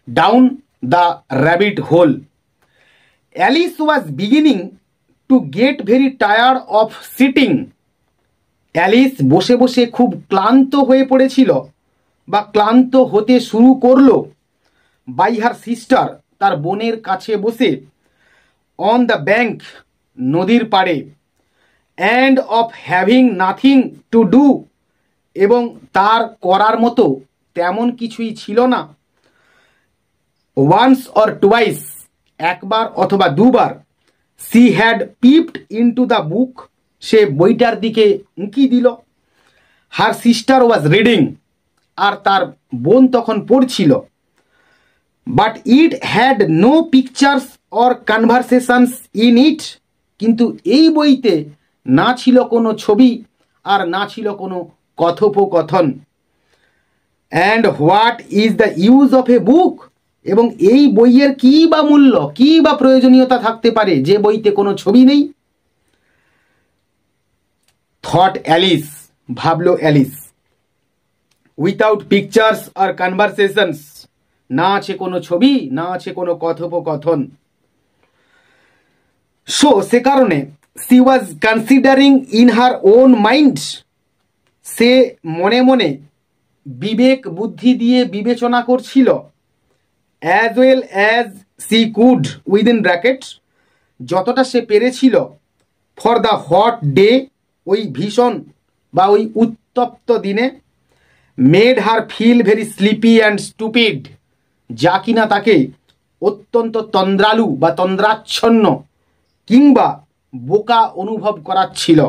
down the rabbit hole. Alice was beginning to get very tired of sitting. Alice বসে বসে খুব ক্লান্ত হয়ে পড়েছিল বা ক্লান্ত হতে শুরু করলো। বাই হার সিস্টার, তার বোনের কাছে বসে, অন দ্য ব্যাঙ্ক, নদীর পাড়ে, and of having nothing to do, এবং তার করার মতো তেমন কিছুই ছিল না। ওয়ান্স অর টুয়াইস, একবার অথবা দুবার, she had peeped into the book, সে বইটার দিকে উঁকি দিল। হার সিস্টার ওয়াজ রিডিং, আর তার বোন তখন পড়ছিল। But it had no pictures or conversations in it, কিন্তু এই বইতে না ছিল কোনো ছবি আর না ছিল কোনো কথোপকথন। And what is the use of a book, এবং এই বইয়ের কী বা মূল্য, কী বা প্রয়োজনীয়তা থাকতে পারে যে বইতে কোনো ছবি নেই? থট অ্যালিস, ভাবল অ্যালিস। উইথাউট পিকচার্স আর কনভারসেশনস, না আছে কোনো ছবি, না আছে কোনো কথোপকথন। সো সে কারণে she was considering in her own mind, সে মনে মনে বিবেক বুদ্ধি দিয়ে বিবেচনা করছিল। As well as she could, within bracket, যতটা সে পেরেছিল, ফর দ্য হট ডে, ওই ভীষণ বা ওই উত্তপ্ত দিনে, made her feel very sleepy and stupid, যা কিনা তাকে অত্যন্ত তন্দ্রালু বা তন্দ্রাচ্ছন্ন কিংবা বোকা অনুভব করাচ্ছিল।